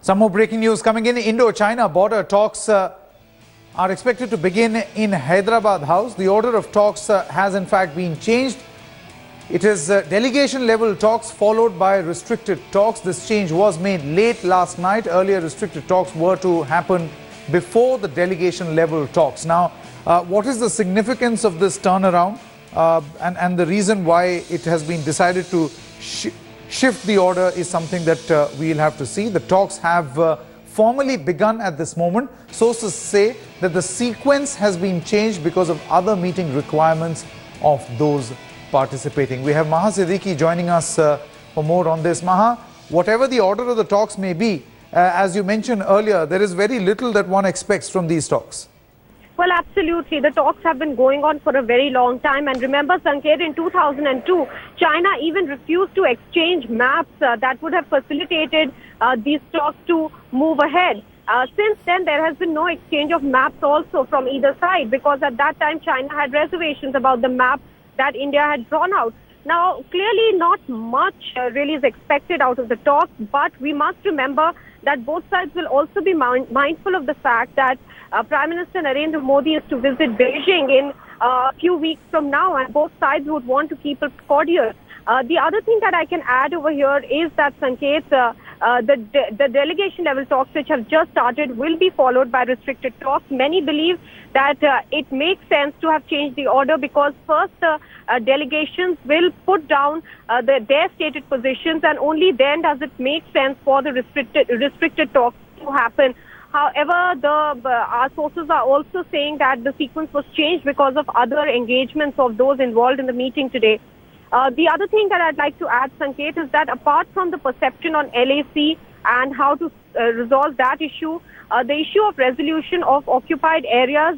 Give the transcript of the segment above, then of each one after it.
Some more breaking news coming in. Indo-China border talks are expected to begin in Hyderabad House. The order of talks has in fact been changed. It is delegation level talks followed by restricted talks. This change was made late last night. Earlier restricted talks were to happen before the delegation level talks. Now, what is the significance of this turnaround and the reason why it has been decided to shift the order is something that we'll have to see. The talks have formally begun at this moment. Sources say that the sequence has been changed because of other meeting requirements of those participating. We have Maha Siddiqui joining us for more on this. Maha, whatever the order of the talks may be, as you mentioned earlier, there is very little that one expects from these talks. Well, absolutely. The talks have been going on for a very long time. And remember, Sanket, in 2002, China even refused to exchange maps that would have facilitated these talks to move ahead. Since then, there has been no exchange of maps also from either side, because at that time, China had reservations about the map that India had drawn out. Now, clearly not much really is expected out of the talks, but we must remember that both sides will also be mindful of the fact that Prime Minister Narendra Modi is to visit Beijing in a few weeks from now, and both sides would want to keep it cordial. The other thing that I can add over here is that, Sanket, the delegation level talks which have just started will be followed by restricted talks. Many believe that it makes sense to have changed the order because first delegations will put down their stated positions, and only then does it make sense for the restricted talks to happen. However, our sources are also saying that the sequence was changed because of other engagements of those involved in the meeting today. The other thing that I'd like to add, Sanket, is that apart from the perception on LAC and how to resolve that issue, the issue of resolution of occupied areas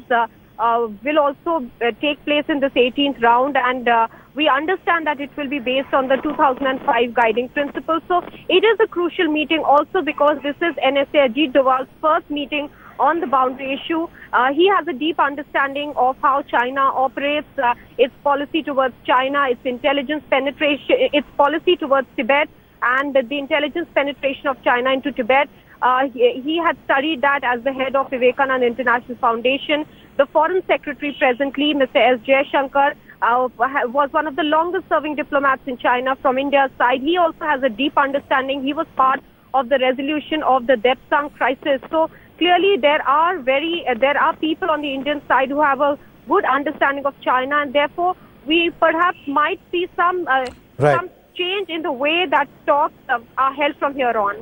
will also take place in this 18th round, and we understand that it will be based on the 2005 guiding principles. So it is a crucial meeting also because this is NSA Ajit Doval's first meeting on the boundary issue. He has a deep understanding of how China operates, its policy towards China, its intelligence penetration, its policy towards Tibet, and the intelligence penetration of China into Tibet. He had studied that as the head of Vivekananda International Foundation. The Foreign Secretary presently, Mr. S. Jaishankar, was one of the longest-serving diplomats in China from India's side. He also has a deep understanding. He was part of the resolution of the Depsang crisis. So clearly, there are people on the Indian side who have a good understanding of China, and therefore we perhaps might see some change in the way that talks are held from here on.